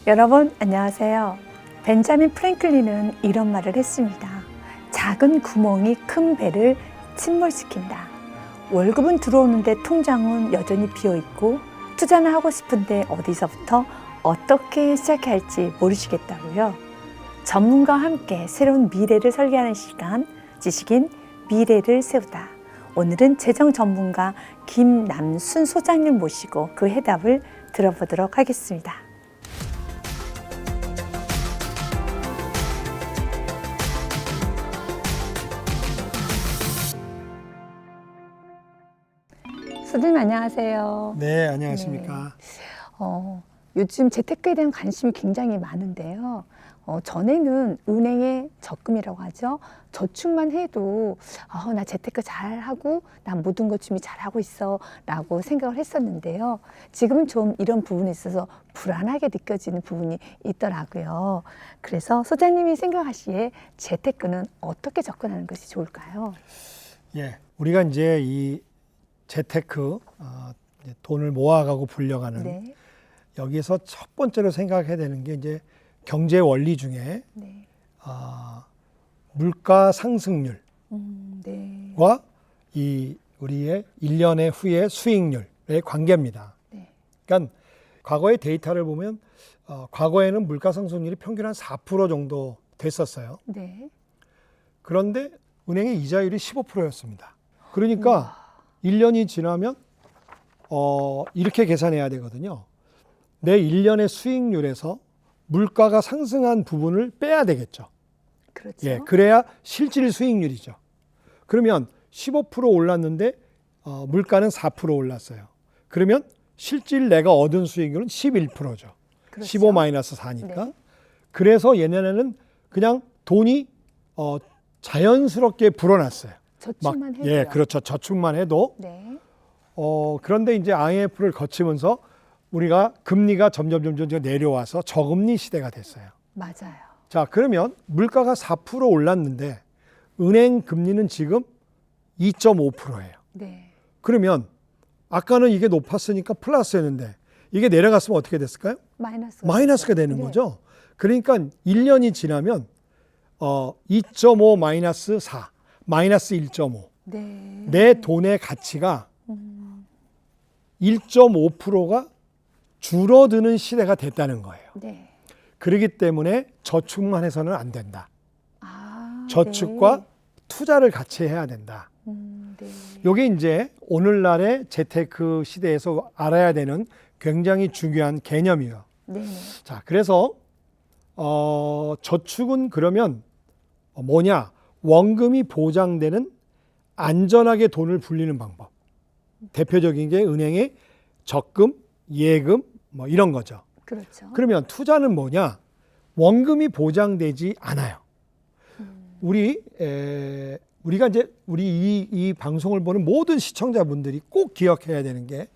여러분 안녕하세요. 벤자민 프랭클린은 이런 말을 했습니다. 작은 구멍이 큰 배를 침몰시킨다. 월급은 들어오는데 통장은 여전히 비어있고 투자는 하고 싶은데 어디서부터 어떻게 시작해야 할지 모르시겠다고요. 전문가와 함께 새로운 미래를 설계하는 시간, 지식인 미래를 세우다. 오늘은 재정 전문가 김남순 소장님 모시고 그 해답을 들어보도록 하겠습니다. 소장님 안녕하세요. 네, 안녕하십니까. 요즘 재테크에 대한 관심이 굉장히 많은데요. 전에는 은행에 적금이라고 하죠. 저축만 해도 나 재테크 잘하고 난 모든 것 준비 잘하고 있어 라고 생각을 했었는데요. 지금은 좀 이런 부분에 있어서 불안하게 느껴지는 부분이 있더라고요. 그래서 소장님이 생각하시기에 재테크는 어떻게 접근하는 것이 좋을까요? 예, 우리가 이제 이 재테크, 돈을 모아가고 불려가는 네. 여기서 첫 번째로 생각해야 되는 게 이제 경제 원리 중에 네. 물가 상승률과 네. 이 우리의 1년의 후의 수익률의 관계입니다. 네. 그러니까 과거의 데이터를 보면 과거에는 물가 상승률이 평균 한 4% 정도 됐었어요. 네. 그런데 은행의 이자율이 15%였습니다. 그러니까 1년이 지나면 이렇게 계산해야 되거든요. 내 1년의 수익률에서 물가가 상승한 부분을 빼야 되겠죠. 그렇죠. 예, 그래야 실질 수익률이죠. 그러면 15% 올랐는데 물가는 4% 올랐어요. 그러면 실질 내가 얻은 수익률은 11%죠. 그렇죠. 15 마이너스 4니까. 네. 그래서 얘네는 그냥 돈이 자연스럽게 불어났어요. 저축만 해도. 예, 그렇죠. 저축만 해도. 네. 그런데 이제 IMF를 거치면서 우리가 금리가 점점 내려와서 저금리 시대가 됐어요. 맞아요. 자, 그러면 물가가 4% 올랐는데 은행 금리는 지금 2.5%예요. 네. 그러면 아까는 이게 높았으니까 플러스였는데 이게 내려갔으면 어떻게 됐을까요? 마이너스가 되는 거죠. 그러니까 1년이 지나면 2.5 마이너스 4, 마이너스 1.5. 네. 내 돈의 가치가 1.5%가 줄어드는 시대가 됐다는 거예요. 네. 그렇기 때문에 저축만 해서는 안 된다. 저축과 네. 투자를 같이 해야 된다. 네. 이게 이제 오늘날의 재테크 시대에서 알아야 되는 굉장히 중요한 개념이에요. 네. 자, 그래서 저축은 그러면 뭐냐? 원금이 보장되는 안전하게 돈을 불리는 방법. 대표적인 게 은행의 적금, 예금 뭐 이런 거죠. 그렇죠. 그러면 투자는 뭐냐? 원금이 보장되지 않아요. 우리가 이제 이 방송을 보는 모든 시청자분들이 꼭 기억해야 되는 게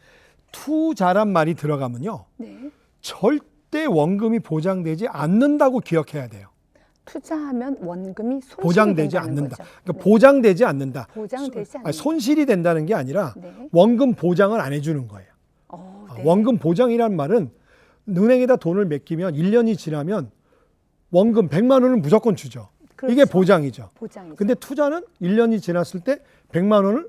투자란 말이 들어가면요. 네. 절대 원금이 보장되지 않는다고 기억해야 돼요. 투자하면 원금이 손실이 보장되지 된다는 않는다. 거죠. 그러니까 네. 보장되지 않는다. 보장되지 않는다. 손실이 된다는 게 아니라 네. 원금 보장을 안 해주는 거예요. 네. 원금 보장이란 말은 은행에다 돈을 맡기면 1년이 지나면 원금 100만 원은 무조건 주죠. 그렇죠. 이게 보장이죠. 보장이죠. 근데 투자는 1년이 지났을 때 100만 원을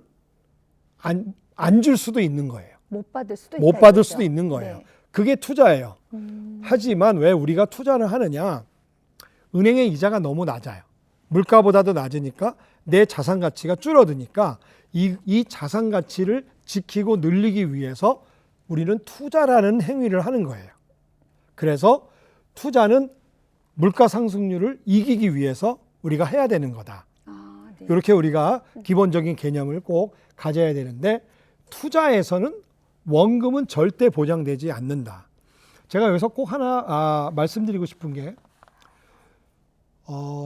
안 줄 수도 있는 거예요. 못 받을 수도 못 있다, 받을 이거죠. 수도 있는 거예요. 네. 그게 투자예요. 하지만 왜 우리가 투자를 하느냐? 은행의 이자가 너무 낮아요. 물가보다도 낮으니까 내 자산 가치가 줄어드니까 이 자산 가치를 지키고 늘리기 위해서 우리는 투자라는 행위를 하는 거예요. 그래서 투자는 물가 상승률을 이기기 위해서 우리가 해야 되는 거다. 네. 이렇게 우리가 기본적인 개념을 꼭 가져야 되는데 투자에서는 원금은 절대 보장되지 않는다. 제가 여기서 꼭 하나 말씀드리고 싶은 게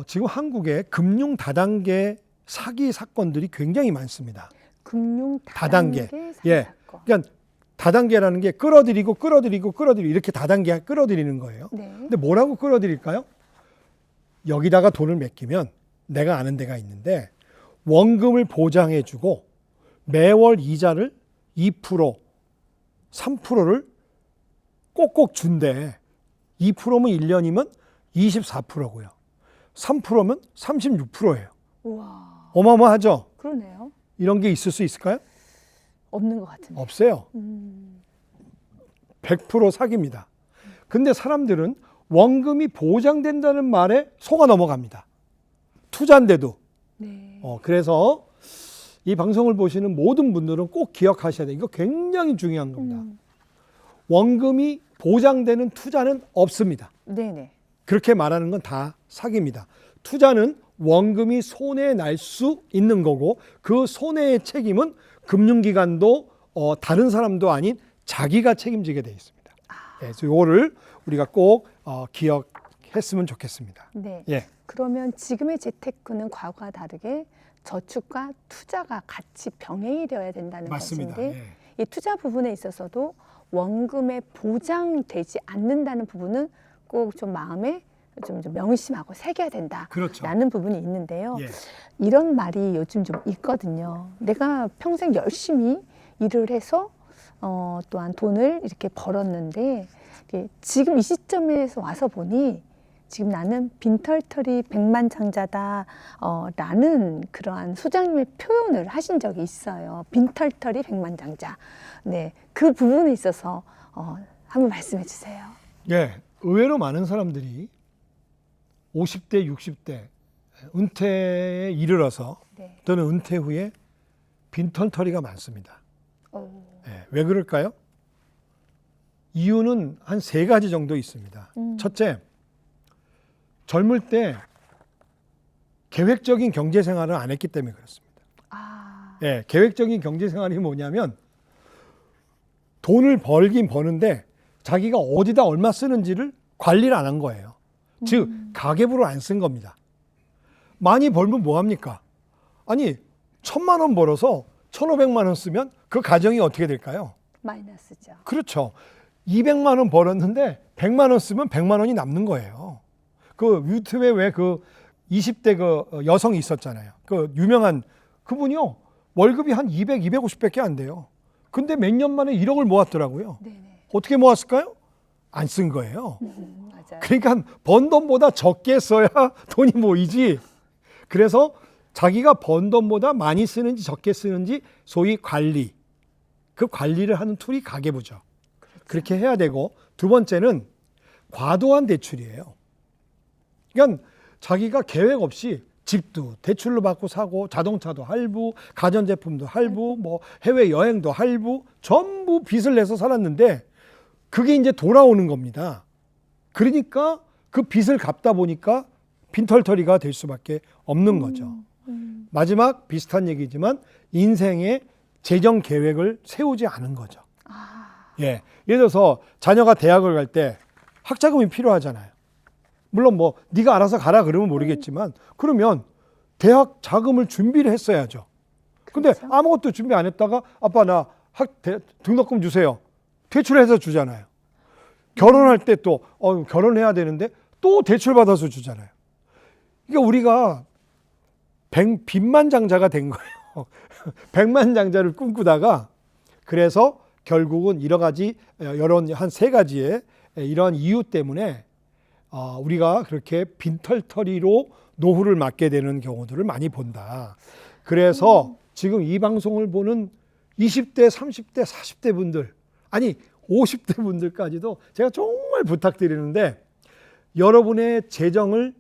지금 한국에 금융 다단계 사기 사건들이 굉장히 많습니다. 금융 다단계. 사기 예. 사건. 그러니까 다단계라는 게 끌어들이고 이렇게 다단계 끌어들이는 거예요. 네. 근데 뭐라고 끌어들일까요? 여기다가 돈을 맡기면 내가 아는 데가 있는데 원금을 보장해주고 매월 이자를 2%, 3%를 꼭꼭 준대. 2%면 1년이면 24%고요. 3%면 36%예요. 우와. 어마어마하죠? 그러네요. 이런 게 있을 수 있을까요? 없는 것 같은데. 없어요. 100% 사기입니다. 근데 사람들은 원금이 보장된다는 말에 속아 넘어갑니다. 투자인데도. 네. 그래서 이 방송을 보시는 모든 분들은 꼭 기억하셔야 돼요. 이거 굉장히 중요한 겁니다. 원금이 보장되는 투자는 없습니다. 네네. 그렇게 말하는 건 다 사기입니다. 투자는 원금이 손해 날 수 있는 거고 그 손해의 책임은 금융기관도 다른 사람도 아닌 자기가 책임지게 되어 있습니다. 그래서 이거를 우리가 꼭 기억했으면 좋겠습니다. 네. 예. 그러면 지금의 재테크는 과거와 다르게 저축과 투자가 같이 병행이 되어야 된다는 맞습니다. 것인데 예. 이 투자 부분에 있어서도 원금에 보장되지 않는다는 부분은 꼭 좀 마음에 좀 명심하고 새겨야 된다라는 그렇죠. 부분이 있는데요. 예. 이런 말이 요즘 좀 있거든요. 내가 평생 열심히 일을 해서 또한 돈을 이렇게 벌었는데 지금 이 시점에서 와서 보니 지금 나는 빈털터리 백만장자다 라는 그러한 소장님의 표현을 하신 적이 있어요. 빈털터리 백만장자. 네, 그 부분에 있어서 한번 말씀해 주세요. 예. 의외로 많은 사람들이 50대, 60대 은퇴에 이르러서 네. 또는 은퇴 후에 빈털터리가 많습니다. 오. 예. 왜 그럴까요? 이유는 한 3가지 정도 있습니다. 첫째, 젊을 때 계획적인 경제 생활을 안 했기 때문에 그렇습니다. 아. 예, 계획적인 경제 생활이 뭐냐면 돈을 벌긴 버는데 자기가 어디다 얼마 쓰는지를 관리를 안 한 거예요. 즉 가계부를 안 쓴 겁니다. 많이 벌면 뭐 합니까? 아니 1,000만 원 벌어서 1,500만 원 쓰면 그 가정이 어떻게 될까요? 마이너스죠. 그렇죠. 200만 원 벌었는데 100만 원 쓰면 100만 원이 남는 거예요. 그 유튜브에 왜 그 20대 그 여성이 있었잖아요. 그 유명한 그분이요. 월급이 한 200, 250밖에 안 돼요. 근데 몇 년 만에 1억을 모았더라고요. 네네. 어떻게 모았을까요? 안 쓴 거예요. 맞아요. 그러니까 번 돈보다 적게 써야 돈이 모이지. 그래서 자기가 번 돈보다 많이 쓰는지 적게 쓰는지 소위 관리. 그 관리를 하는 툴이 가계부죠. 그렇죠. 그렇게 해야 되고 두 번째는 과도한 대출이에요. 그러니까 자기가 계획 없이 집도 대출로 받고 사고 자동차도 할부, 가전제품도 할부, 뭐 해외 여행도 할부 전부 빚을 내서 살았는데 그게 이제 돌아오는 겁니다. 그러니까 그 빚을 갚다 보니까 빈털터리가 될 수밖에 없는 거죠. 마지막 비슷한 얘기지만 인생의 재정 계획을 세우지 않은 거죠. 예. 예를 들어서 자녀가 대학을 갈 때 학자금이 필요하잖아요. 물론 뭐 네가 알아서 가라 그러면 모르겠지만 그러면 대학 자금을 준비를 했어야죠. 근데 그렇죠. 아무것도 준비 안 했다가 아빠 나 등록금 주세요. 대출해서 주잖아요. 결혼할 때 또 결혼해야 되는데 또 대출 받아서 주잖아요. 그러니까 우리가 빚만장자가 된 거예요. 백만장자를 꿈꾸다가 그래서 결국은 여러 가지 여러 한 3가지의 이런 이유 때문에 우리가 그렇게 빈털터리로 노후를 맞게 되는 경우들을 많이 본다. 그래서 지금 이 방송을 보는 20대, 30대, 40대 분들 아니 50대 분들까지도 제가 정말 부탁드리는데 여러분의 재정을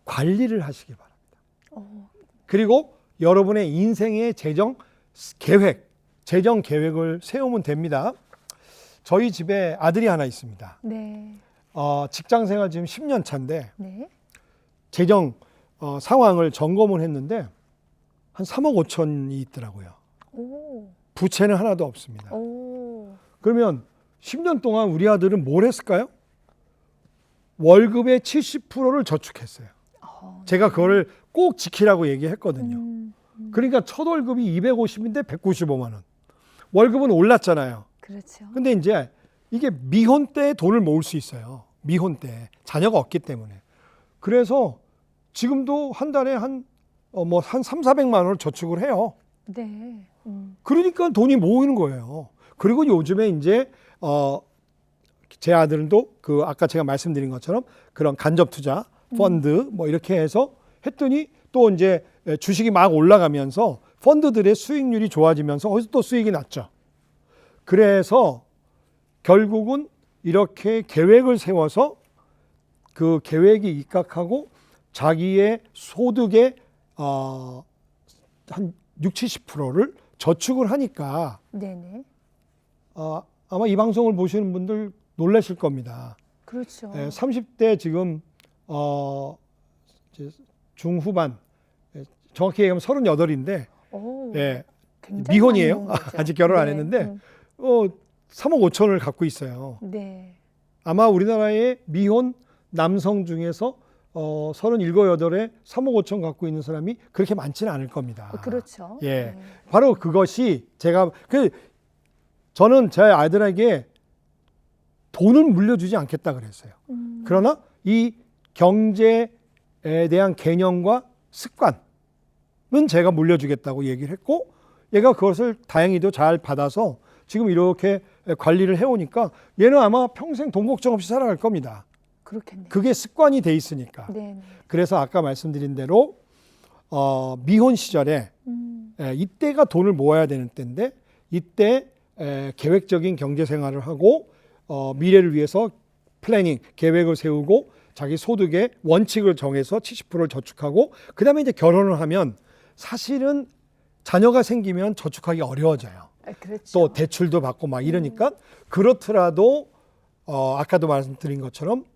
관리를 하시기 바랍니다. 그리고 여러분의 인생의 재정 계획을 세우면 됩니다. 저희 집에 아들이 하나 있습니다. 네. 직장 생활 지금 10년 차인데 네. 재정 상황을 점검을 했는데 한 3억 5천이 있더라고요. 오. 부채는 하나도 없습니다. 오. 그러면 10년 동안 우리 아들은 뭘 했을까요? 월급의 70%를 저축했어요. 제가 그거를 꼭 지키라고 얘기했거든요. 그러니까 첫 월급이 250인데 195만 원. 월급은 올랐잖아요. 그렇죠. 근데 이제 이게 미혼 때 돈을 모을 수 있어요. 미혼 때 자녀가 없기 때문에. 그래서 지금도 한 달에 한 3, 400만 원을 저축을 해요. 그러니까 돈이 모이는 거예요. 그리고 요즘에 이제 제 아들도 그 아까 제가 말씀드린 것처럼 그런 간접 투자 펀드 뭐 이렇게 해서 했더니 또 이제 주식이 막 올라가면서 펀드들의 수익률이 좋아지면서 거기서 또 수익이 났죠. 그래서 결국은 이렇게 계획을 세워서 그 계획이 입각하고 자기의 소득의 한 60, 70%를 저축을 하니까 네네. 아마 이 방송을 보시는 분들 놀라실 겁니다. 그렇죠. 30대 지금 이제 중후반, 정확히 얘기하면 38인데 오, 예, 굉장히 미혼이에요. 많은 거죠. 아직 결혼 안 네, 했는데 3억 5천을 갖고 있어요. 네. 아마 우리나라의 미혼 남성 중에서 37, 8에 3억 5천 갖고 있는 사람이 그렇게 많지는 않을 겁니다. 그렇죠. 예, 네. 바로 그것이 제가 저는 제 아이들에게 돈을 물려주지 않겠다 그랬어요. 그러나 이 경제에 대한 개념과 습관은 제가 물려주겠다고 얘기를 했고, 얘가 그것을 다행히도 잘 받아서 지금 이렇게 관리를 해오니까 얘는 아마 평생 돈 걱정 없이 살아갈 겁니다. 그렇겠네요. 그게 습관이 돼 있으니까. 네. 그래서 아까 말씀드린 대로 미혼 시절에 이때가 돈을 모아야 되는 때인데 이때 계획적인 경제 생활을 하고 미래를 위해서 플래닝, 계획을 세우고 자기 소득의 원칙을 정해서 70%를 저축하고 그다음에 이제 결혼을 하면 사실은 자녀가 생기면 저축하기 어려워져요. 그렇죠. 또 대출도 받고 막 이러니까 그렇더라도 아까도 말씀드린 것처럼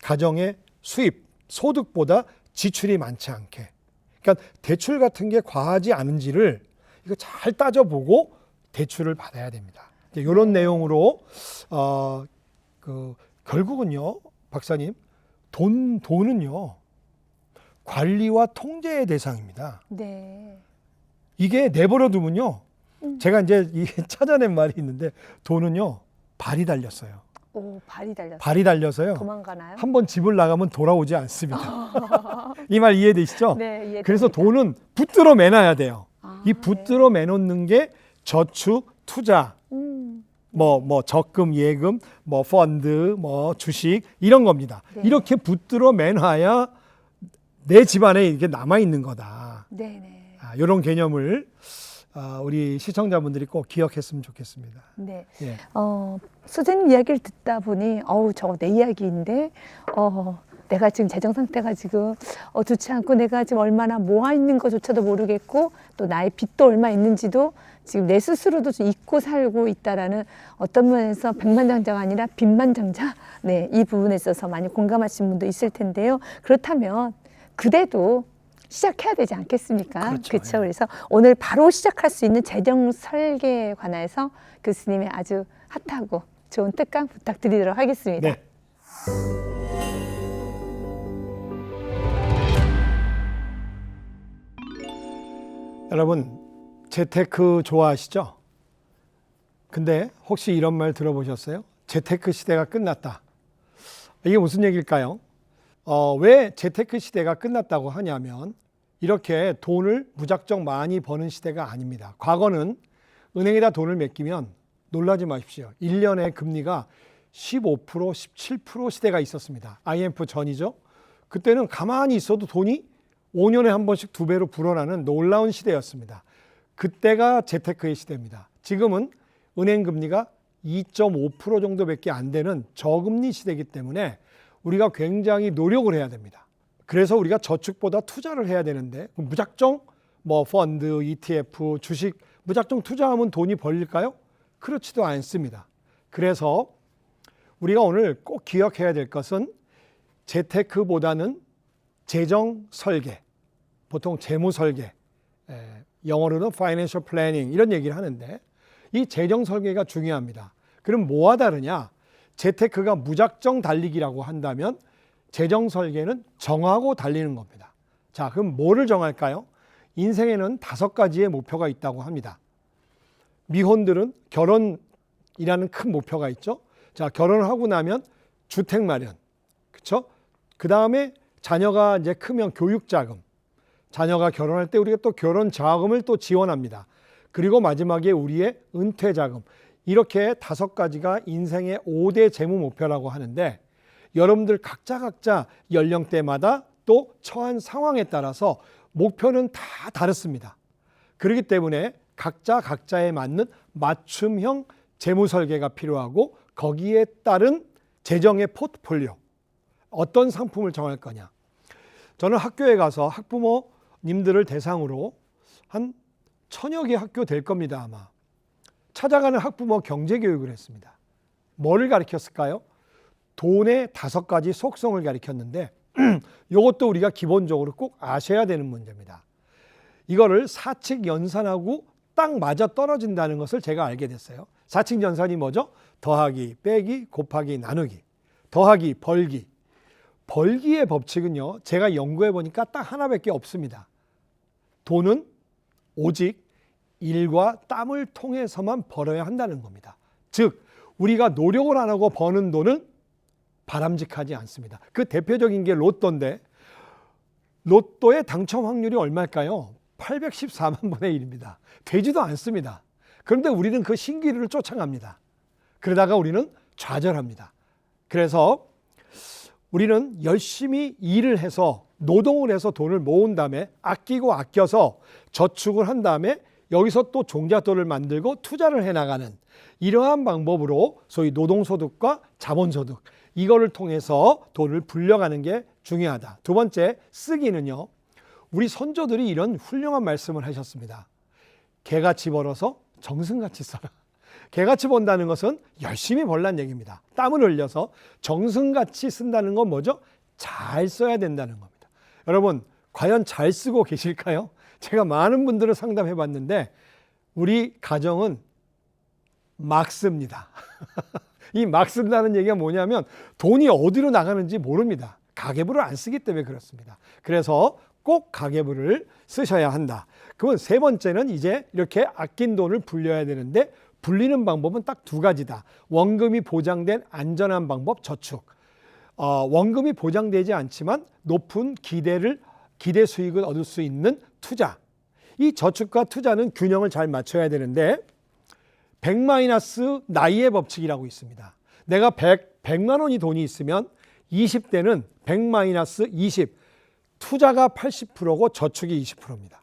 가정의 수입, 소득보다 지출이 많지 않게. 그러니까 대출 같은 게 과하지 않은지를 이거 잘 따져보고 대출을 받아야 됩니다. 이런 내용으로 결국은요, 박사님, 돈은요 관리와 통제의 대상입니다. 네. 이게 내버려 두면요, 제가 이제 이게 찾아낸 말이 있는데 돈은요 발이 달렸어요. 오, 발이 달렸어요. 발이 달려서요. 도망가나요? 한번 집을 나가면 돌아오지 않습니다. 이 말 이해되시죠? 네, 이해됩니다. 그래서 돈은 붙들어 매놔야 돼요. 이 네. 붙들어 매놓는 게 저축, 투자, 뭐 적금, 예금, 뭐 펀드, 뭐 주식 이런 겁니다. 네. 이렇게 붙들어 매놔야 내 집안에 이게 남아 있는 거다. 네네. 이런 개념을 우리 시청자분들이 꼭 기억했으면 좋겠습니다. 네. 예. 선생님 이야기를 듣다 보니 저거 내 이야기인데 내가 지금 재정 상태가 지금 좋지 않고 내가 지금 얼마나 모아 있는 것조차도 모르겠고 또 나의 빚도 얼마 있는지도 지금 내 스스로도 좀 잊고 살고 있다라는 어떤 면에서 백만장자가 아니라 빚만장자, 네, 이 부분에 있어서 많이 공감하시는 분도 있을 텐데요. 그렇다면 그래도 시작해야 되지 않겠습니까? 그렇죠. 예. 그래서 오늘 바로 시작할 수 있는 재정 설계에 관해서 교수님의 아주 핫하고 좋은 특강 부탁드리도록 하겠습니다. 네. 여러분, 재테크 좋아하시죠? 근데 혹시 이런 말 들어보셨어요? 재테크 시대가 끝났다. 이게 무슨 얘기일까요? 왜 재테크 시대가 끝났다고 하냐면 이렇게 돈을 무작정 많이 버는 시대가 아닙니다. 과거는 은행에다 돈을 맡기면 놀라지 마십시오. 1년에 금리가 15%, 17% 시대가 있었습니다. IMF 전이죠. 그때는 가만히 있어도 돈이 5년에 한 번씩 2배로 불어나는 놀라운 시대였습니다. 그때가 재테크의 시대입니다. 지금은 은행 금리가 2.5% 정도밖에 안 되는 저금리 시대이기 때문에 우리가 굉장히 노력을 해야 됩니다. 그래서 우리가 저축보다 투자를 해야 되는데 무작정 뭐 펀드, ETF, 주식 무작정 투자하면 돈이 벌릴까요? 그렇지도 않습니다. 그래서 우리가 오늘 꼭 기억해야 될 것은 재테크보다는 재정 설계, 보통 재무 설계, 영어로는 financial planning 이런 얘기를 하는데 이 재정 설계가 중요합니다. 그럼 뭐와 다르냐? 재테크가 무작정 달리기라고 한다면 재정 설계는 정하고 달리는 겁니다. 자, 그럼 뭐를 정할까요? 인생에는 5가지의 목표가 있다고 합니다. 미혼들은 결혼이라는 큰 목표가 있죠. 자, 결혼을 하고 나면 주택 마련, 그렇죠? 그 다음에 자녀가 이제 크면 교육 자금, 자녀가 결혼할 때 우리가 또 결혼 자금을 또 지원합니다. 그리고 마지막에 우리의 은퇴 자금. 이렇게 5가지가 인생의 5대 재무 목표라고 하는데 여러분들 각자 연령대마다 또 처한 상황에 따라서 목표는 다 다릅니다. 그렇기 때문에 각자에 맞는 맞춤형 재무 설계가 필요하고 거기에 따른 재정의 포트폴리오, 어떤 상품을 정할 거냐. 저는 학교에 가서 학부모님들을 대상으로 한 1000여 개 학교 될 겁니다, 아마. 찾아가는 학부모 경제교육을 했습니다. 뭐를 가르쳤을까요? 돈의 5가지 속성을 가르쳤는데 이것도 우리가 기본적으로 꼭 아셔야 되는 문제입니다. 이거를 사칙 연산하고 딱 맞아 떨어진다는 것을 제가 알게 됐어요. 사칙 연산이 뭐죠? 더하기, 빼기, 곱하기, 나누기. 더하기, 벌기. 벌기의 법칙은요, 제가 연구해 보니까 딱 하나밖에 없습니다. 돈은 오직 일과 땀을 통해서만 벌어야 한다는 겁니다. 즉, 우리가 노력을 안 하고 버는 돈은 바람직하지 않습니다. 그 대표적인 게 로또인데, 로또의 당첨 확률이 얼마일까요? 814만 분의 1입니다. 되지도 않습니다. 그런데 우리는 그 신기루를 쫓아갑니다. 그러다가 우리는 좌절합니다. 그래서 우리는 열심히 일을 해서 노동을 해서 돈을 모은 다음에 아끼고 아껴서 저축을 한 다음에 여기서 또 종잣돈을 만들고 투자를 해나가는 이러한 방법으로 소위 노동소득과 자본소득, 이거를 통해서 돈을 불려가는 게 중요하다. 두 번째, 쓰기는요. 우리 선조들이 이런 훌륭한 말씀을 하셨습니다. 개같이 벌어서 정승같이 써라. 개같이 번다는 것은 열심히 벌란 얘기입니다. 땀을 흘려서 정승같이 쓴다는 건 뭐죠? 잘 써야 된다는 겁니다. 여러분, 과연 잘 쓰고 계실까요? 제가 많은 분들을 상담해 봤는데 우리 가정은 막 씁니다. 이 막 쓴다는 얘기가 뭐냐면 돈이 어디로 나가는지 모릅니다. 가계부를 안 쓰기 때문에 그렇습니다. 그래서 꼭 가계부를 쓰셔야 한다. 그러면 세 번째는 이제 이렇게 아낀 돈을 불려야 되는데 불리는 방법은 딱 2가지다. 원금이 보장된 안전한 방법, 저축. 원금이 보장되지 않지만 높은 기대 수익을 얻을 수 있는 투자. 이 저축과 투자는 균형을 잘 맞춰야 되는데 100- 나이의 법칙이라고 있습니다. 내가 100만 원이 돈이 있으면 20대는 100- 20, 투자가 80%고 저축이 20%입니다.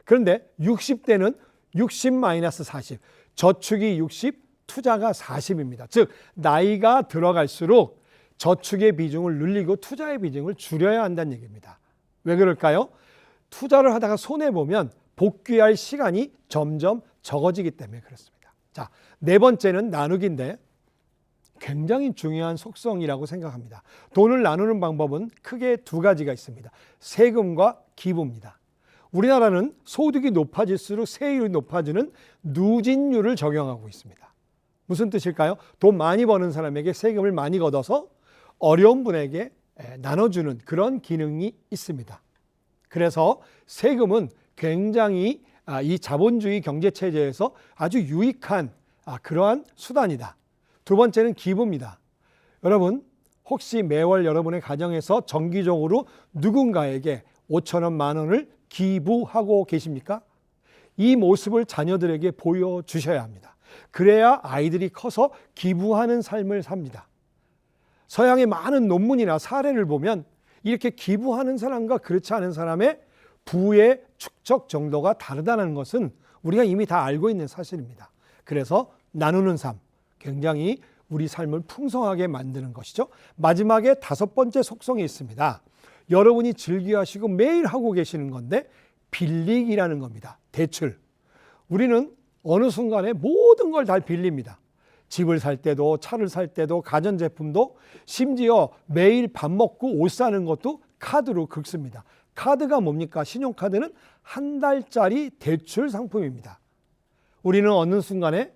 그런데 60대는 60- 40, 저축이 60, 투자가 40입니다. 즉 나이가 들어갈수록 저축의 비중을 늘리고 투자의 비중을 줄여야 한다는 얘기입니다. 왜 그럴까요? 투자를 하다가 손해보면 복귀할 시간이 점점 적어지기 때문에 그렇습니다. 자, 4번째는 나누기인데 굉장히 중요한 속성이라고 생각합니다. 돈을 나누는 방법은 크게 2가지가 있습니다. 세금과 기부입니다. 우리나라는 소득이 높아질수록 세율이 높아지는 누진율을 적용하고 있습니다. 무슨 뜻일까요? 돈 많이 버는 사람에게 세금을 많이 걷어서 어려운 분에게 나눠주는 그런 기능이 있습니다. 그래서 세금은 굉장히 이 자본주의 경제체제에서 아주 유익한 그러한 수단이다. 2번째는 기부입니다. 여러분, 혹시 매월 여러분의 가정에서 정기적으로 누군가에게 5,000원, 10,000원을 기부하고 계십니까? 이 모습을 자녀들에게 보여주셔야 합니다. 그래야 아이들이 커서 기부하는 삶을 삽니다. 서양의 많은 논문이나 사례를 보면 이렇게 기부하는 사람과 그렇지 않은 사람의 부의 축적 정도가 다르다는 것은 우리가 이미 다 알고 있는 사실입니다. 그래서 나누는 삶, 굉장히 우리 삶을 풍성하게 만드는 것이죠. 마지막에 5번째 속성이 있습니다. 여러분이 즐겨하시고 매일 하고 계시는 건데 빌리기라는 겁니다. 대출. 우리는 어느 순간에 모든 걸 다 빌립니다. 집을 살 때도, 차를 살 때도, 가전제품도, 심지어 매일 밥 먹고 옷 사는 것도 카드로 긁습니다. 카드가 뭡니까? 신용카드는 한 달짜리 대출 상품입니다. 우리는 어느 순간에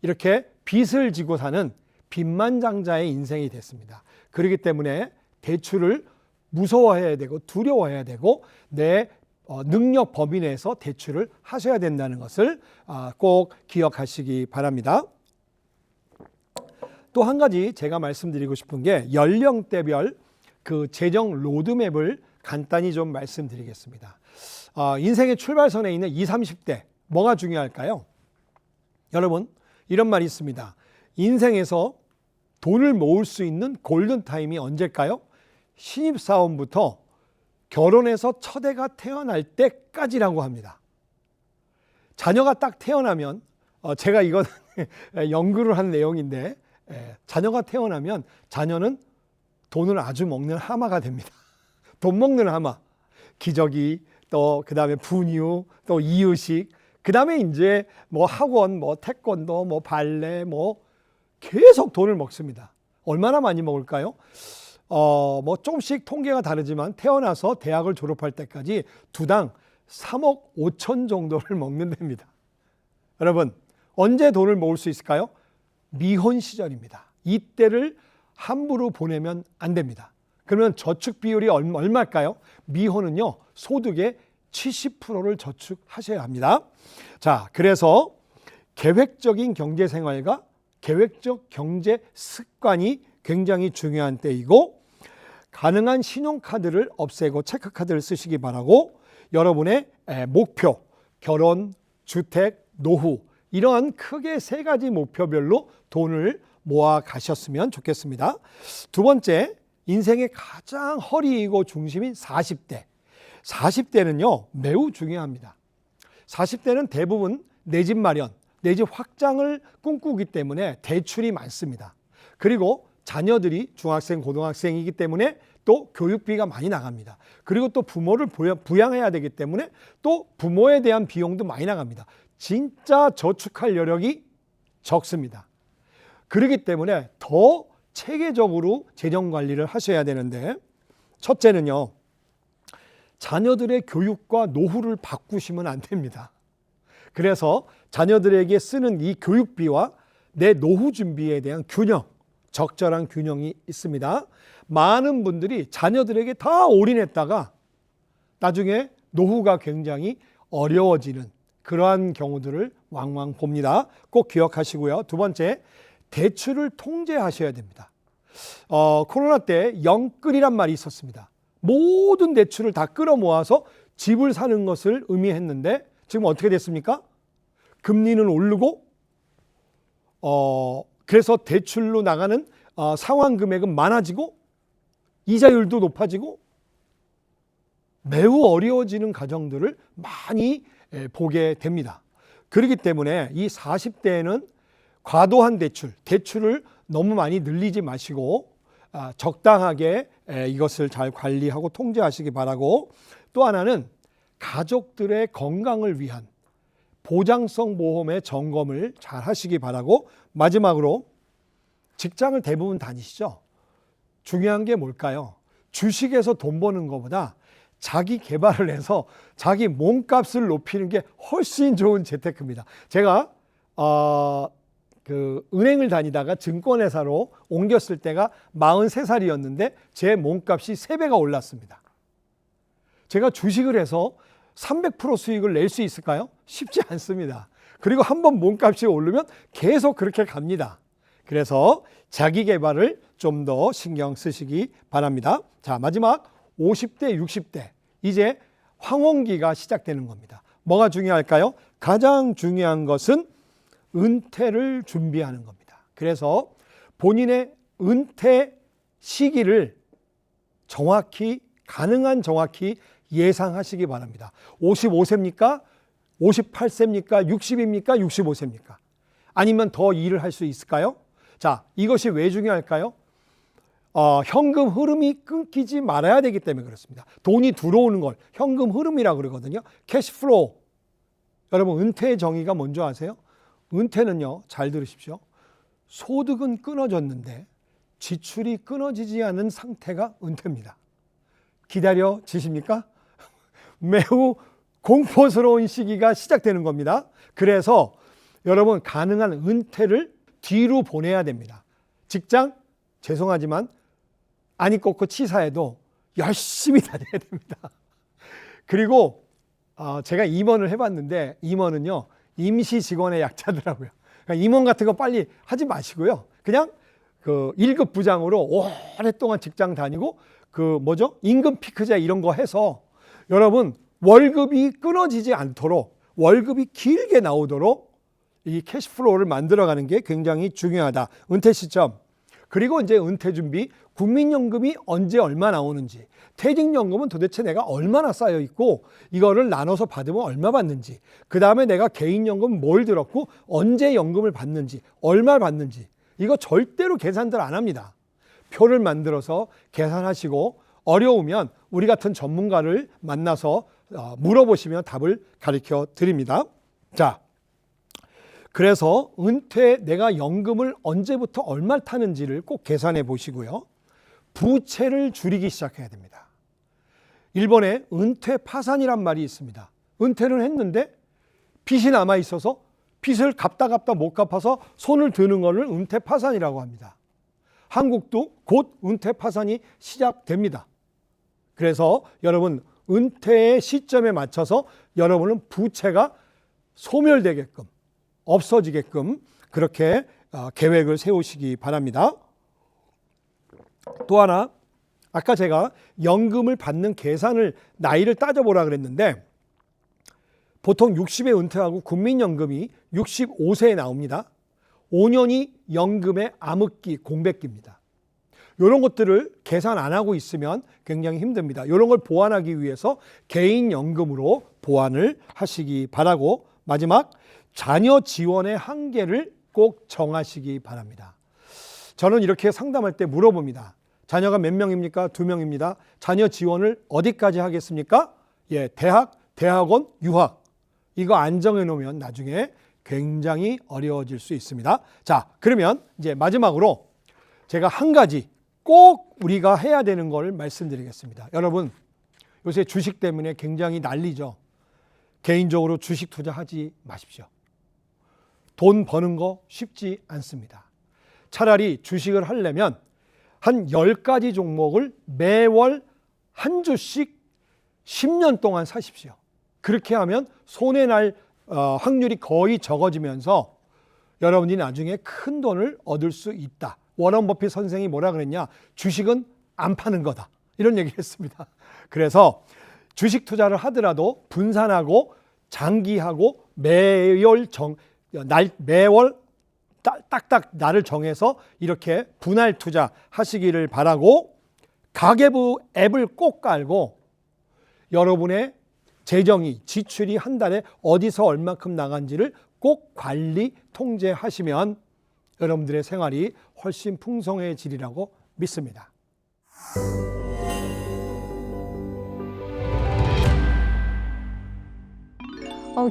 이렇게 빚을 지고 사는 빚만장자의 인생이 됐습니다. 그렇기 때문에 대출을 무서워해야 되고 두려워해야 되고 내 능력 범위 내에서 대출을 하셔야 된다는 것을 꼭 기억하시기 바랍니다. 또 한 가지 제가 말씀드리고 싶은 게 연령대별 그 재정 로드맵을 간단히 좀 말씀드리겠습니다. 인생의 출발선에 있는 20, 30대 뭐가 중요할까요? 여러분, 이런 말이 있습니다. 인생에서 돈을 모을 수 있는 골든타임이 언제일까요? 신입사원부터 결혼해서 첫 애가 태어날 때까지라고 합니다. 자녀가 딱 태어나면, 제가 이건 연구를 한 내용인데, 자녀가 태어나면 자녀는 돈을 아주 먹는 하마가 됩니다. 돈 먹는 하마. 기저귀, 또 그 다음에 분유, 또 이유식, 그 다음에 이제 뭐 학원, 뭐 태권도, 뭐 발레, 뭐 계속 돈을 먹습니다. 얼마나 많이 먹을까요? 뭐 조금씩 통계가 다르지만 태어나서 대학을 졸업할 때까지 두당 3억 5천 정도를 먹는답니다. 여러분, 언제 돈을 모을 수 있을까요? 미혼 시절입니다. 이때를 함부로 보내면 안 됩니다. 그러면 저축 비율이 얼마일까요? 미혼은요, 소득의 70%를 저축하셔야 합니다. 자, 그래서 계획적인 경제 생활과 계획적 경제 습관이 굉장히 중요한 때이고, 가능한 신용카드를 없애고 체크카드를 쓰시기 바라고, 여러분의 목표, 결혼, 주택, 노후, 이러한 크게 3가지 목표별로 돈을 모아 가셨으면 좋겠습니다. 두 번째, 인생의 가장 허리이고 중심인 40대. 40대는요, 매우 중요합니다. 40대는 대부분 내 집 마련, 내 집 확장을 꿈꾸기 때문에 대출이 많습니다. 그리고 자녀들이 중학생, 고등학생이기 때문에 또 교육비가 많이 나갑니다. 그리고 또 부모를 부양해야 되기 때문에 또 부모에 대한 비용도 많이 나갑니다. 진짜 저축할 여력이 적습니다. 그렇기 때문에 더 체계적으로 재정 관리를 하셔야 되는데, 첫째는요, 자녀들의 교육과 노후를 바꾸시면 안 됩니다. 그래서 자녀들에게 쓰는 이 교육비와 내 노후 준비에 대한 균형, 적절한 균형이 있습니다. 많은 분들이 자녀들에게 다 올인했다가 나중에 노후가 굉장히 어려워지는 그러한 경우들을 왕왕 봅니다. 꼭 기억하시고요. 두 번째, 대출을 통제하셔야 됩니다. 코로나 때 영끌이란 말이 있었습니다. 모든 대출을 다 끌어모아서 집을 사는 것을 의미했는데 지금 어떻게 됐습니까? 금리는 오르고 그래서 대출로 나가는 상환 금액은 많아지고 이자율도 높아지고 매우 어려워지는 가정들을 많이 보게 됩니다. 그렇기 때문에 이 40대에는 과도한 대출을 너무 많이 늘리지 마시고 적당하게 이것을 잘 관리하고 통제하시기 바라고, 또 하나는 가족들의 건강을 위한 보장성 보험의 점검을 잘 하시기 바라고, 마지막으로 직장을 대부분 다니시죠? 중요한 게 뭘까요? 주식에서 돈 버는 것보다 자기 개발을 해서 자기 몸값을 높이는 게 훨씬 좋은 재테크입니다. 제가 은행을 다니다가 증권회사로 옮겼을 때가 43살이었는데 제 몸값이 3배가 올랐습니다. 제가 주식을 해서 300% 수익을 낼 수 있을까요? 쉽지 않습니다. 그리고 한번 몸값이 오르면 계속 그렇게 갑니다. 그래서 자기 개발을 좀 더 신경 쓰시기 바랍니다. 자, 마지막 50대, 60대. 이제 황혼기가 시작되는 겁니다. 뭐가 중요할까요? 가장 중요한 것은 은퇴를 준비하는 겁니다. 그래서 본인의 은퇴 시기를 가능한 정확히 예상하시기 바랍니다. 55세입니까? 58세입니까? 60입니까? 65세입니까? 아니면 더 일을 할 수 있을까요? 자, 이것이 왜 중요할까요? 현금 흐름이 끊기지 말아야 되기 때문에 그렇습니다. 돈이 들어오는 걸 현금 흐름이라고 그러거든요. 캐시플로우. 여러분, 은퇴의 정의가 뭔지 아세요? 은퇴는요, 잘 들으십시오. 소득은 끊어졌는데 지출이 끊어지지 않은 상태가 은퇴입니다. 기다려지십니까? 매우 공포스러운 시기가 시작되는 겁니다. 그래서 여러분, 가능한 은퇴를 뒤로 보내야 됩니다. 직장, 죄송하지만 아니 꺾고 치사해도 열심히 다녀야 됩니다. 그리고 제가 임원을 해봤는데 임원은요, 임시 직원의 약자더라고요. 그러니까 임원 같은 거 빨리 하지 마시고요. 그냥 그 1급 부장으로 오랫동안 직장 다니고 임금 피크제 이런 거 해서 여러분 월급이 끊어지지 않도록 월급이 길게 나오도록 이 캐시플로우를 만들어가는 게 굉장히 중요하다. 은퇴 시점, 그리고 이제 은퇴 준비, 국민연금이 언제 얼마 나오는지, 퇴직연금은 도대체 내가 얼마나 쌓여 있고 이거를 나눠서 받으면 얼마 받는지, 그 다음에 내가 개인연금 뭘 들었고 언제 연금을 받는지, 얼마 받는지, 이거 절대로 계산들 안 합니다. 표를 만들어서 계산하시고 어려우면 우리 같은 전문가를 만나서 물어보시면 답을 가르쳐 드립니다. 자, 그래서 은퇴 내가 연금을 언제부터 얼마 타는지를 꼭 계산해 보시고요. 부채를 줄이기 시작해야 됩니다. 일본에 은퇴 파산이란 말이 있습니다. 은퇴를 했는데 빚이 남아 있어서 빚을 갚다 못 갚아서 손을 드는 것을 은퇴 파산이라고 합니다. 한국도 곧 은퇴 파산이 시작됩니다. 그래서 여러분 은퇴의 시점에 맞춰서 여러분은 부채가 소멸되게끔, 없어지게끔 그렇게 계획을 세우시기 바랍니다. 또 하나, 아까 제가 연금을 받는 계산을 나이를 따져보라 그랬는데 보통 60에 은퇴하고 국민연금이 65세에 나옵니다. 5년이 연금의 암흑기, 공백기입니다. 이런 것들을 계산 안 하고 있으면 굉장히 힘듭니다. 이런 걸 보완하기 위해서 개인연금으로 보완을 하시기 바라고, 마지막 자녀 지원의 한계를 꼭 정하시기 바랍니다. 저는 이렇게 상담할 때 물어봅니다. 자녀가 몇 명입니까? 2명입니다. 자녀 지원을 어디까지 하겠습니까? 예, 대학, 대학원, 유학. 이거 안 정해 놓으면 나중에 굉장히 어려워질 수 있습니다. 자, 그러면 이제 마지막으로 제가 한 가지 꼭 우리가 해야 되는 걸 말씀드리겠습니다. 여러분, 요새 주식 때문에 굉장히 난리죠. 개인적으로 주식 투자하지 마십시오. 돈 버는 거 쉽지 않습니다. 차라리 주식을 하려면 한 10가지 종목을 매월 한 주씩 10년 동안 사십시오. 그렇게 하면 손해날 확률이 거의 적어지면서 여러분이 나중에 큰 돈을 얻을 수 있다. 워런 버핏 선생이 뭐라 그랬냐? 주식은 안 파는 거다. 이런 얘기를 했습니다. 그래서 주식 투자를 하더라도 분산하고 장기하고 매월 딱딱 날을 정해서 이렇게 분할 투자 하시기를 바라고, 가계부 앱을 꼭 깔고 여러분의 재정이, 지출이 한 달에 어디서 얼마큼 나간지를 꼭 관리, 통제하시면 여러분들의 생활이 훨씬 풍성해지리라고 믿습니다.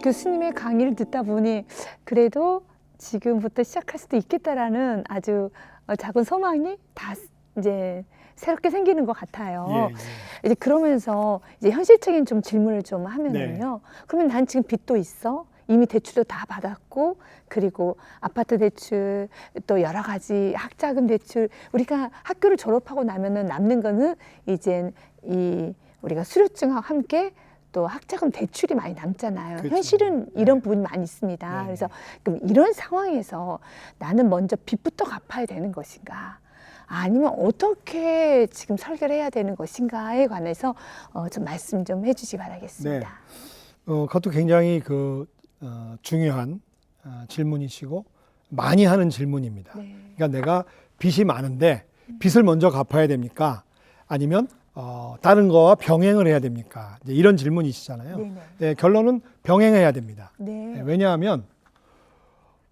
교수님의 강의를 듣다 보니 그래도 지금부터 시작할 수도 있겠다라는 아주 작은 소망이 다 이제 새롭게 생기는 것 같아요. 예, 예. 이제 그러면서 이제 현실적인 좀 질문을 좀 하면은요. 그러면 난 지금 빚도 있어. 이미 대출도 다 받았고, 그리고 아파트 대출, 또 여러 가지 학자금 대출, 우리가 학교를 졸업하고 나면은 남는 거는 이제 우리가 수료증하고 함께 또 학자금 대출이 많이 남잖아요. 그렇죠. 현실은 이런 부분이 많이 있습니다. 네. 그래서 그럼 이런 상황에서 나는 먼저 빚부터 갚아야 되는 것인가? 아니면 어떻게 지금 설계를 해야 되는 것인가에 관해서 좀 말씀 좀 해주시기 바라겠습니다. 그것도 굉장히 중요한 질문이시고 많이 하는 질문입니다. 네. 그러니까 내가 빚이 많은데 빚을 먼저 갚아야 됩니까? 아니면 다른 거와 병행을 해야 됩니까? 이제 이런 질문이시잖아요. 네네. 네, 결론은 병행해야 됩니다. 네. 네, 왜냐하면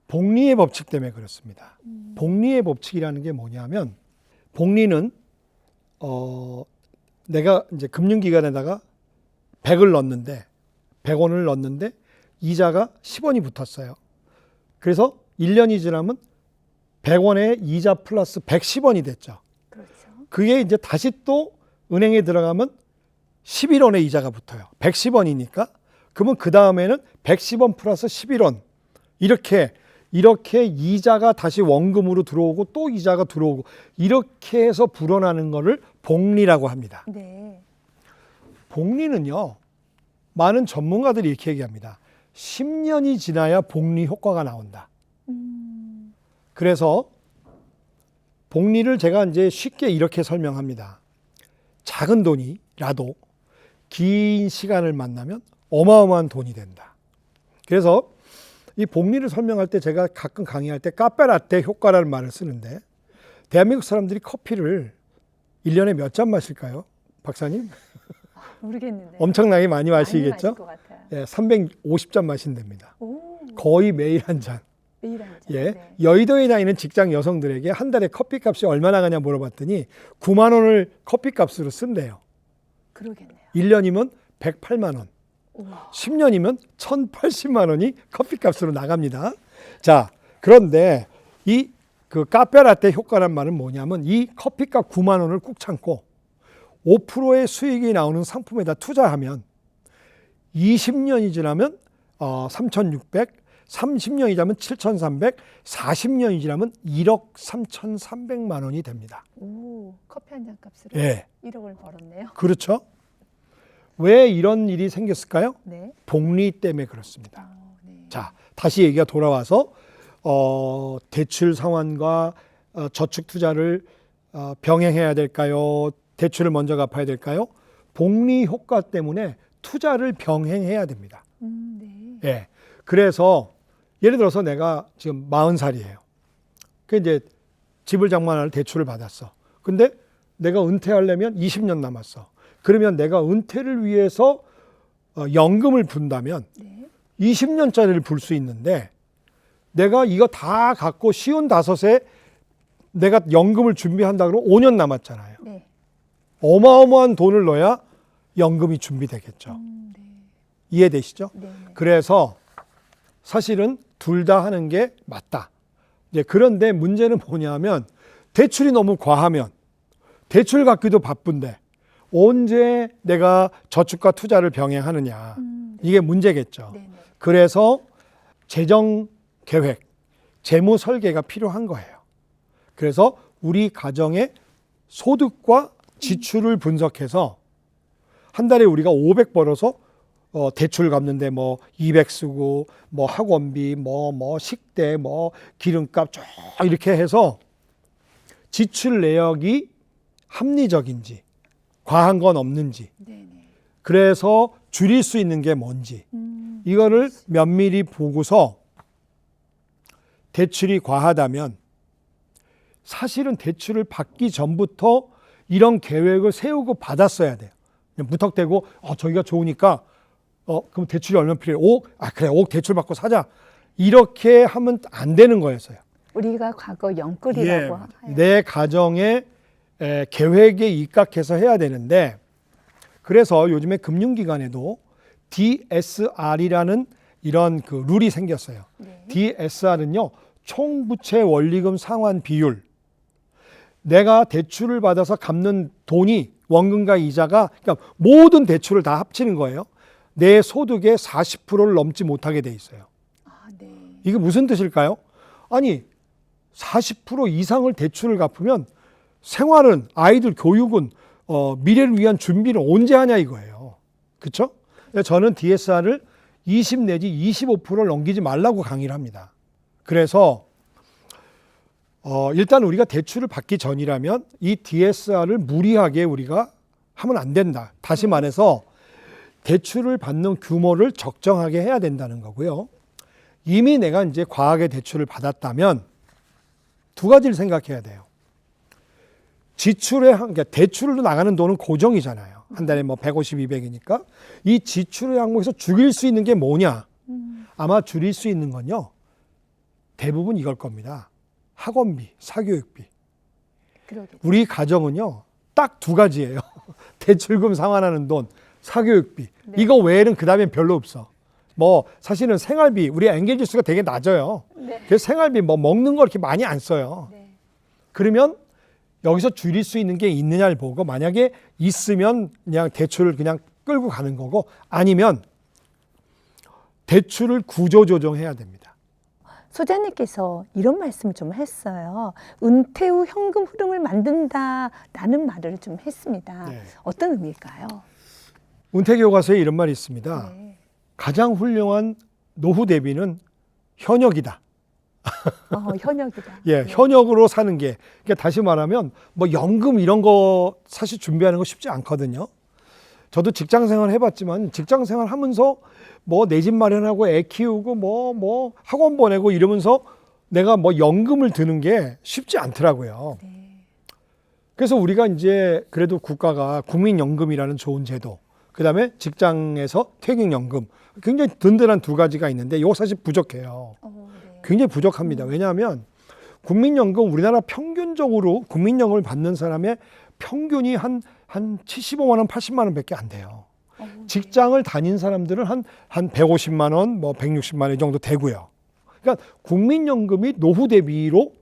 복리의 법칙 때문에 그렇습니다. 복리의 법칙이라는 게 뭐냐면, 복리는 내가 이제 금융기관에다가 100을 넣었는데 100원을 넣었는데 이자가 10원이 붙었어요. 그래서 1년이 지나면 100원에 이자 플러스 110원이 됐죠. 그렇죠. 그게 이제 다시 또 은행에 들어가면 11원의 이자가 붙어요. 110원이니까. 그러면 그 다음에는 110원 플러스 11원. 이렇게 이자가 다시 원금으로 들어오고 또 이자가 들어오고 이렇게 해서 불어나는 거를 복리라고 합니다. 네. 복리는요, 많은 전문가들이 이렇게 얘기합니다. 10년이 지나야 복리 효과가 나온다. 그래서 복리를 제가 이제 쉽게 이렇게 설명합니다. 작은 돈이라도 긴 시간을 만나면 어마어마한 돈이 된다. 그래서 이 복리를 설명할 때 제가 가끔 강의할 때 카페라떼 효과라는 말을 쓰는데 대한민국 사람들이 커피를 1년에 몇 잔 마실까요? 박사님? 모르겠는데. 엄청나게 많이 많이 마시겠죠? 마실 것 같아요. 예, 350잔 마신답니다. 오, 거의 매일 한 잔. 매일 한 잔. 예. 네. 여의도에 다니는 직장 여성들에게 한 달에 커피값이 얼마나 가냐 물어봤더니 9만 원을 커피값으로 쓴대요. 그러겠네요. 1년이면 108만 원. 우와. 10년이면 1,080만 원이 커피값으로 나갑니다. 자, 그런데 이 그 카페라떼 효과란 말은 뭐냐면 이 커피값 9만 원을 꾹 참고 5%의 수익이 나오는 상품에다 투자하면 20년이 지나면 3,600, 30년이 지나면 7,300, 40년이 지나면 1억 3,300만 원이 됩니다. 오, 커피 한 잔 값으로 예. 1억을 벌었네요. 그렇죠? 왜 이런 일이 생겼을까요? 네. 복리 때문에 그렇습니다. 네. 자, 다시 얘기가 돌아와서 대출 상환과 저축 투자를 병행해야 될까요? 대출을 먼저 갚아야 될까요? 복리 효과 때문에 투자를 병행해야 됩니다. 네. 예. 그래서 예를 들어서 내가 지금 40살이에요. 그 이제 집을 장만할 대출을 받았어. 근데 내가 은퇴하려면 20년 남았어. 그러면 내가 은퇴를 위해서 연금을 분다면 네. 20년짜리를 불 수 있는데 내가 이거 다 갖고 55에 내가 연금을 준비한다 그러면 5년 남았잖아요. 네. 어마어마한 돈을 넣어야 연금이 준비되겠죠. 네. 이해되시죠? 네. 그래서 사실은 둘 다 하는 게 맞다. 이제 그런데 문제는 뭐냐면 대출이 너무 과하면 대출 갚기도 바쁜데 언제 내가 저축과 투자를 병행하느냐. 네. 이게 문제겠죠. 네. 그래서 재정 계획, 재무 설계가 필요한 거예요. 그래서 우리 가정의 소득과 지출을 분석해서 한 달에 우리가 500 벌어서 대출 갚는데 뭐 200 쓰고 뭐 학원비 뭐 식대 뭐 기름값 쭉 이렇게 해서 지출 내역이 합리적인지 과한 건 없는지 네. 그래서 줄일 수 있는 게 뭔지 이거를 면밀히 보고서 대출이 과하다면 사실은 대출을 받기 전부터 이런 계획을 세우고 받았어야 돼요. 그냥 무턱대고 저기가 좋으니까 그럼 대출이 얼마 필요해? 5억? 그래 5억 대출 받고 사자. 이렇게 하면 안 되는 거였어요. 우리가 과거 영끌이라고 예, 내 가정의 계획에 입각해서 해야 되는데 그래서 요즘에 금융기관에도 DSR이라는 이런 그 룰이 생겼어요. 네. DSR은요, 총부채 원리금 상환 비율. 내가 대출을 받아서 갚는 돈이 원금과 이자가 그러니까 모든 대출을 다 합치는 거예요. 내 소득의 40%를 넘지 못하게 돼 있어요. 네. 이게 무슨 뜻일까요? 아니 40% 이상을 대출을 갚으면 생활은 아이들 교육은 미래를 위한 준비를 언제 하냐 이거예요. 그렇죠? 저는 DSR을 20 내지 25%를 넘기지 말라고 강의를 합니다. 그래서 일단 우리가 대출을 받기 전이라면 이 DSR을 무리하게 우리가 하면 안 된다. 다시 말해서 대출을 받는 규모를 적정하게 해야 된다는 거고요. 이미 내가 이제 과하게 대출을 받았다면 두 가지를 생각해야 돼요. 그러니까 대출로 나가는 돈은 고정이잖아요. 한 달에 뭐 150, 200이니까 이 지출의 항목에서 줄일 수 있는 게 뭐냐? 아마 줄일 수 있는 건요. 대부분 이걸 겁니다. 학원비, 사교육비. 그러겠죠. 우리 가정은요. 딱 두 가지예요. 대출금 상환하는 돈, 사교육비. 네. 이거 외에는 그 다음엔 별로 없어. 뭐 사실은 생활비, 우리 엔겔 지수가 되게 낮아요. 네. 그래서 생활비 뭐 먹는 거 이렇게 많이 안 써요. 네. 그러면 여기서 줄일 수 있는 게 있느냐를 보고 만약에 있으면 그냥 대출을 그냥 끌고 가는 거고 아니면 대출을 구조조정해야 됩니다. 소장님께서 이런 말씀을 좀 했어요. 은퇴 후 현금 흐름을 만든다라는 말을 좀 했습니다. 네. 어떤 의미일까요? 은퇴교과서에 이런 말이 있습니다. 네. 가장 훌륭한 노후 대비는 현역이다. 현역이다. 예, 네. 현역으로 사는 게 그러니까 다시 말하면 뭐 연금 이런 거 사실 준비하는 거 쉽지 않거든요. 저도 직장 생활 해봤지만 직장 생활 하면서 뭐 내 집 마련하고 애 키우고 뭐 학원 보내고 이러면서 내가 뭐 연금을 드는 게 쉽지 않더라고요. 네. 그래서 우리가 이제 그래도 국가가 국민연금이라는 좋은 제도, 그다음에 직장에서 퇴직연금, 굉장히 든든한 두 가지가 있는데 이거 사실 부족해요. 네. 굉장히 부족합니다. 왜냐하면 국민연금, 우리나라 평균적으로 국민연금을 받는 사람의 평균이 한 75만 원, 80만 원밖에 안 돼요. 네. 직장을 다닌 사람들은 한 150만 원, 뭐 160만 원 이 정도 되고요. 그러니까 국민연금이 노후 대비로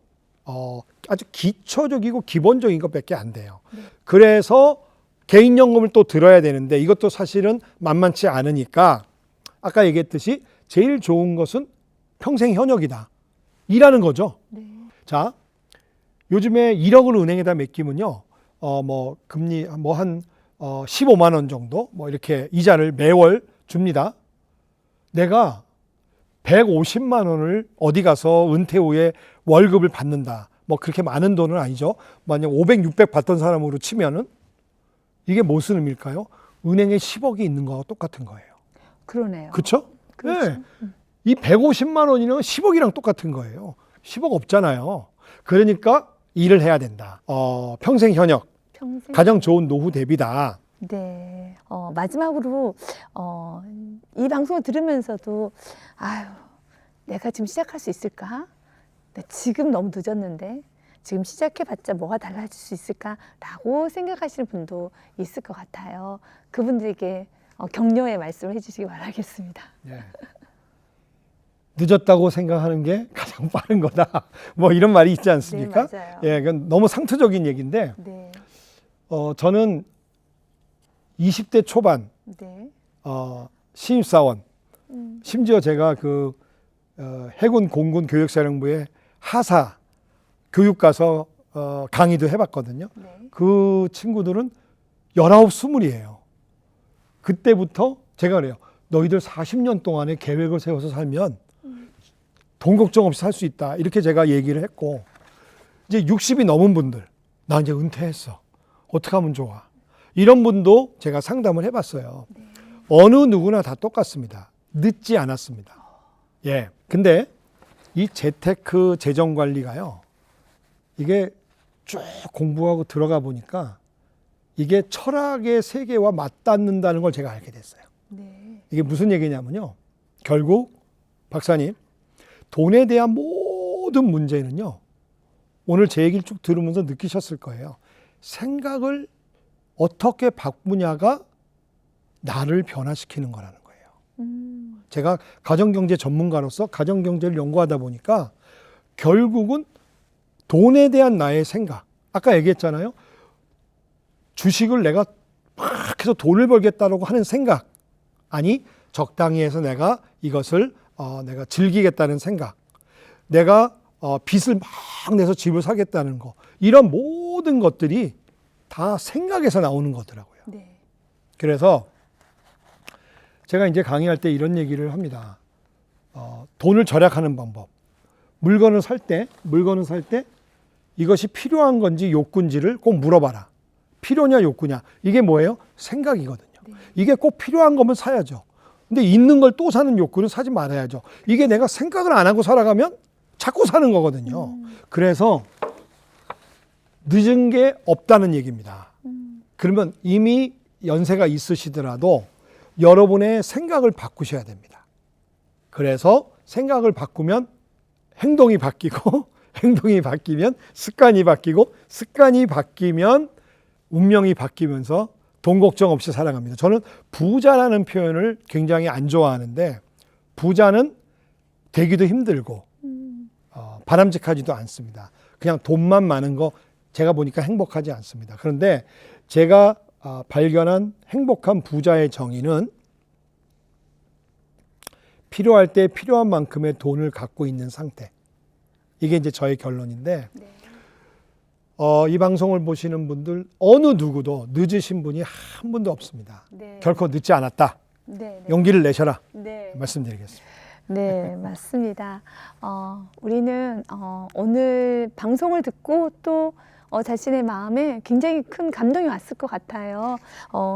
아주 기초적이고 기본적인 것밖에 안 돼요. 그래서 개인연금을 또 들어야 되는데 이것도 사실은 만만치 않으니까 아까 얘기했듯이 제일 좋은 것은 평생 현역이다. 이라는 거죠. 네. 자, 요즘에 1억을 은행에다 맡기면요. 뭐 금리 뭐 한 15만 원 정도 뭐 이렇게 이자를 매월 줍니다. 내가 150만 원을 어디 가서 은퇴 후에 월급을 받는다. 뭐 그렇게 많은 돈은 아니죠. 만약 500, 600 받던 사람으로 치면은 이게 무슨 의미일까요? 은행에 10억이 있는 거와 똑같은 거예요. 그러네요. 그렇죠? 그렇죠. 네. 이 150만 원이면 10억이랑 똑같은 거예요. 10억 없잖아요. 그러니까 일을 해야 된다. 평생 현역, 평생. 가장 좋은 노후 대비다. 네. 마지막으로 이 방송을 들으면서도 아유, 내가 지금 시작할 수 있을까? 지금 너무 늦었는데 지금 시작해봤자 뭐가 달라질 수 있을까라고 생각하시는 분도 있을 것 같아요. 그분들에게 격려의 말씀을 해주시기 바라겠습니다. 네. 늦었다고 생각하는 게 가장 빠른 거다. 뭐 이런 말이 있지 않습니까? 네, 맞아요. 예, 그건 너무 상투적인 얘기인데, 네, 저는 20대 초반, 네, 신입사원, 심지어 제가 그 해군 공군 교육사령부에 하사 교육 가서 강의도 해봤거든요. 네. 그 친구들은 19, 20이에요. 그때부터 제가 그래요. 너희들 40년 동안의 계획을 세워서 살면 돈 걱정 없이 살 수 있다. 이렇게 제가 얘기를 했고, 이제 60이 넘은 분들, 나 이제 은퇴했어. 어떻게 하면 좋아? 이런 분도 제가 상담을 해봤어요. 네. 어느 누구나 다 똑같습니다. 늦지 않았습니다. 예. 근데 이 재테크 재정 관리가요, 이게 쭉 공부하고 들어가 보니까 이게 철학의 세계와 맞닿는다는 걸 제가 알게 됐어요. 네. 이게 무슨 얘기냐면요. 결국 박사님, 돈에 대한 모든 문제는요, 오늘 제 얘기를 쭉 들으면서 느끼셨을 거예요. 생각을 어떻게 바꾸냐가 나를 변화시키는 거라는 거예요. 제가 가정경제 전문가로서 가정경제를 연구하다 보니까 결국은 돈에 대한 나의 생각, 아까 얘기했잖아요. 주식을 내가 막 해서 돈을 벌겠다라고 하는 생각, 아니 적당히 해서 내가 이것을 내가 즐기겠다는 생각, 내가 빚을 막 내서 집을 사겠다는 거, 이런 모든 것들이 다 생각에서 나오는 거더라고요. 네. 그래서 제가 이제 강의할 때 이런 얘기를 합니다. 돈을 절약하는 방법. 물건을 살 때 이것이 필요한 건지 욕구인지를 꼭 물어봐라. 필요냐 욕구냐. 이게 뭐예요? 생각이거든요. 네. 이게 꼭 필요한 거면 사야죠. 근데 있는 걸 또 사는 욕구는 사지 말아야죠. 이게 내가 생각을 안 하고 살아가면 자꾸 사는 거거든요. 그래서 늦은 게 없다는 얘기입니다. 그러면 이미 연세가 있으시더라도 여러분의 생각을 바꾸셔야 됩니다. 그래서 생각을 바꾸면 행동이 바뀌고 행동이 바뀌면 습관이 바뀌고 습관이 바뀌면 운명이 바뀌면서 돈 걱정 없이 살아갑니다. 저는 부자라는 표현을 굉장히 안 좋아하는데 부자는 되기도 힘들고 바람직하지도 않습니다. 그냥 돈만 많은 거 제가 보니까 행복하지 않습니다. 그런데 제가 발견한 행복한 부자의 정의는 필요할 때 필요한 만큼의 돈을 갖고 있는 상태. 이게 이제 저의 결론인데 네. 이 방송을 보시는 분들 어느 누구도 늦으신 분이 한 분도 없습니다. 네. 결코 늦지 않았다. 네. 네. 용기를 내셔라. 네. 말씀드리겠습니다. 네, 맞습니다. 우리는 오늘 방송을 듣고 또 자신의 마음에 굉장히 큰 감동이 왔을 것 같아요.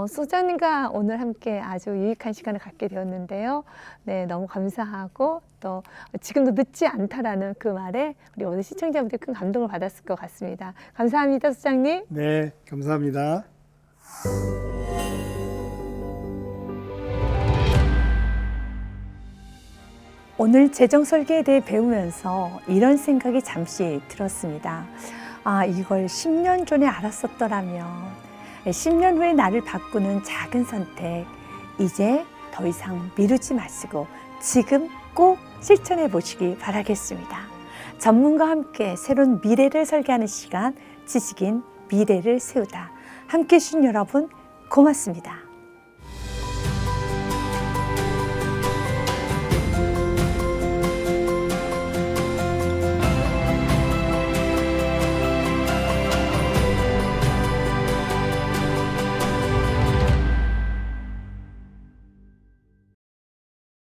소장님과 오늘 함께 아주 유익한 시간을 갖게 되었는데요. 네, 너무 감사하고 또 지금도 늦지 않다라는 그 말에 우리 오늘 시청자분들이 큰 감동을 받았을 것 같습니다. 감사합니다, 소장님. 네, 감사합니다. 오늘 재정 설계에 대해 배우면서 이런 생각이 잠시 들었습니다. 이걸 10년 전에 알았었더라면 10년 후에 나를 바꾸는 작은 선택, 이제 더 이상 미루지 마시고 지금 꼭 실천해 보시기 바라겠습니다. 전문가와 함께 새로운 미래를 설계하는 시간, 지식인 미래를 세우다. 함께 해주신 여러분 고맙습니다.